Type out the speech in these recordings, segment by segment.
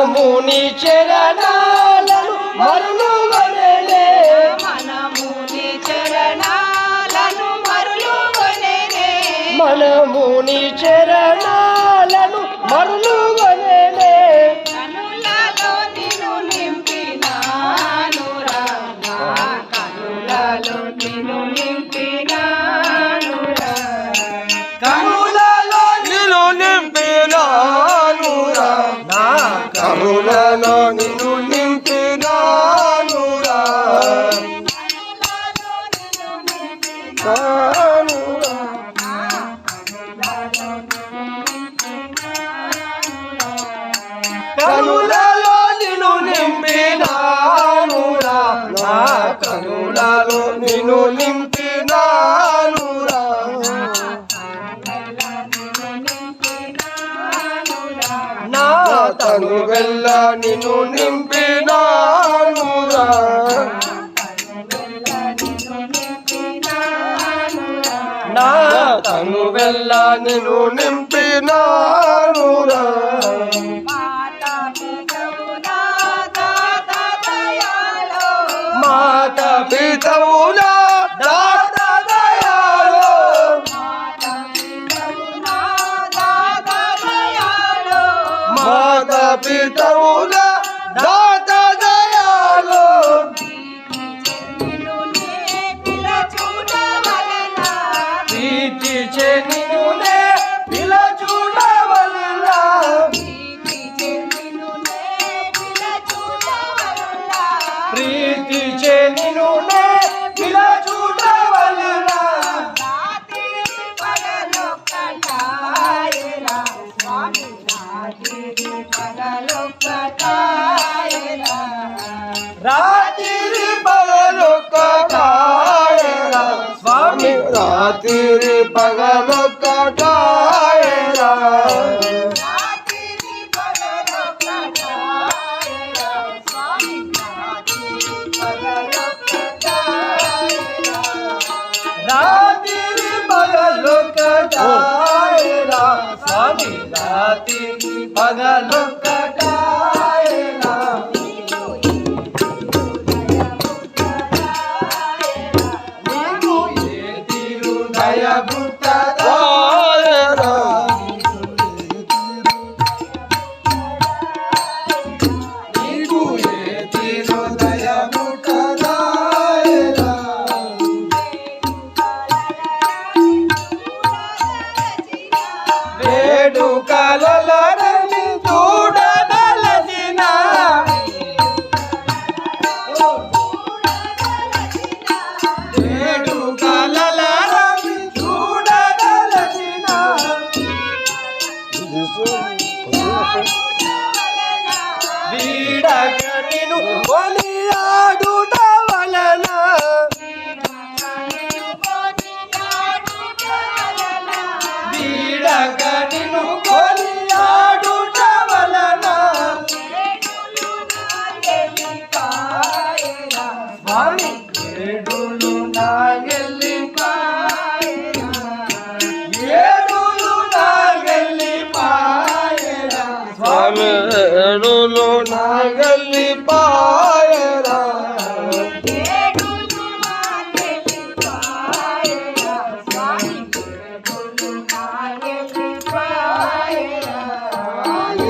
మనముని చరణాలను మరులుగొనెనే మనముని చరణాలను మరులుగొనెనే మనముని చరణాలను మరులుగొనెనే కనులలో నిన్ను నింపినానురా కనులలో నిన్ను నింపినానురా కనులలో నిన్ను నింపినానురా నా కనులలో నిన్ను నింపినానురా కనులలో నిన్ను నింపినానురా నా కనులలో నిన్ను నింపినానురా నా తనువెల్ల నిన్ను నింపినానురా నా తనువెల్ల నిన్ను నింపినానురా మాత పితవులా దాత దయాళో మాత పితవులా దాత దయాళో ప్రీతి చెనినునే పిలచుడవల్లా ప్రీతి చెనినునే పిలచుడవల్లా రాత్రి పగలొక్కటాయరా స్వామి రాత్రి పగలొక్కటాయరా రాత్రి పగలొక్కటాయరా స్వామి రాత్రి పగలొక్కటాయరా నీకు ఏ తీరు దయ పుట్టదాయరా నీకు ఏ తీరు దయ పుట్టదాయరా వేడుకలలని చూడదలచిన వేడుకలలని చూడదలచిన వీడగనిను కొనియాడుట వలన వీడగనిను కొనియాడుట వలన స్వామి ఏడులు నాగెల్లిపాయరా ఏడులు నాగెల్లిపాయరా స్వామి ఏడులు నాగెల్లిపాయరా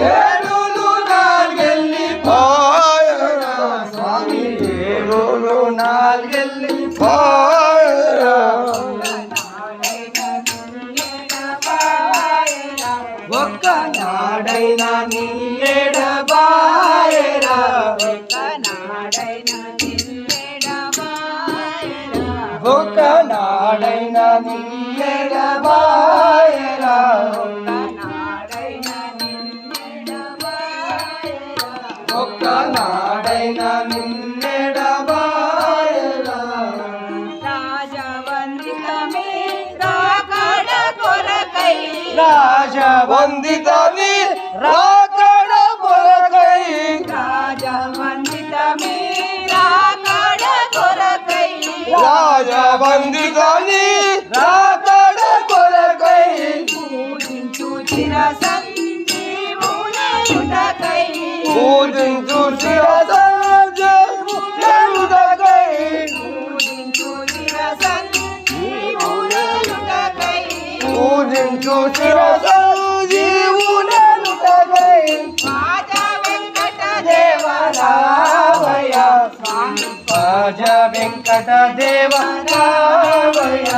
ఏడులు నాగెల్లిపాయరా స్వామి ఏడులు నాగెల్లిపాయరా ఒక్క నాడైనా నిన్నెడబాయరా ఒక్క నాడైనా నిన్నెడబాయరా ఒక్క నాడైనా నిన్నెడబాయరా రాజవందితమి రాకడ కొరకై రాజవందితమి రాకడ కొరకై పూజించు చిర సంజీవునయుటకై శిరసంజయుడకై పూజించు శిరసంజీవునేలుటకై పూజించు శిరసంజీవునేలుటకై రాజా వెంకట దేవరావయ స్వామి రాజ వెంకట దేవరావయ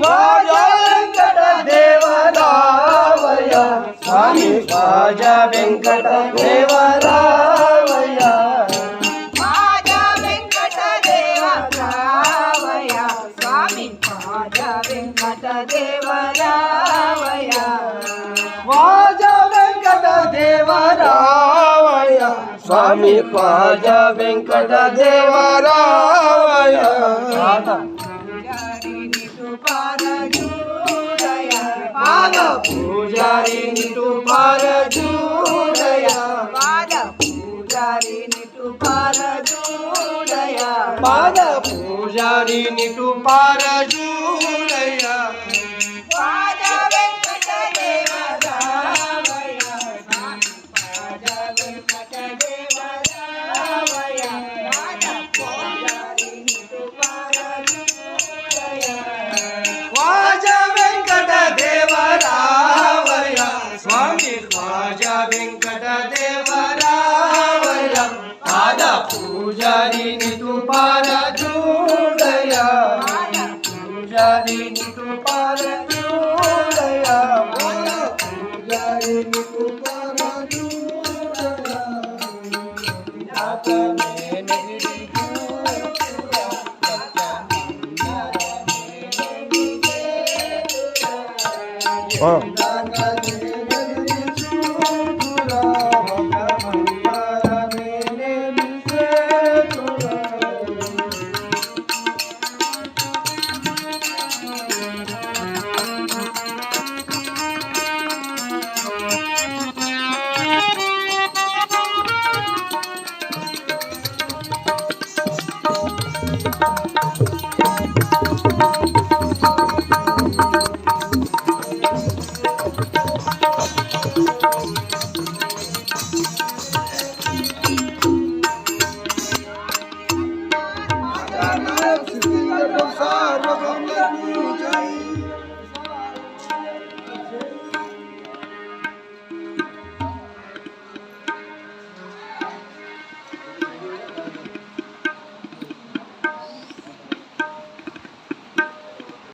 రాజ వెంకట దేవరావయ స్వామి రాజ వెంకట దేవరావయ రాజా వెంకట దేవరావయ స్వామి రాజా వెంకట దేవరావయ రాజ వెంకట దేవరావయ స్వామి రాజ వెంకట దేవరావయ పూజారిని పాదపూజారిని పాద పూజారిని పారజూడయ పాదపూజారిని పారజూడయ పాద వెంకట దేవరావయ పాద వెంకట దేవరావయ పాద పూజారిని పారజూడయ రాజ వెంకట దేవరావయ స్వామి రాజ వెంకట దేవరావయ పాద పూజారిని పారజూడయ పూజారిని పారజూడయ పూజారిని పారజూడయ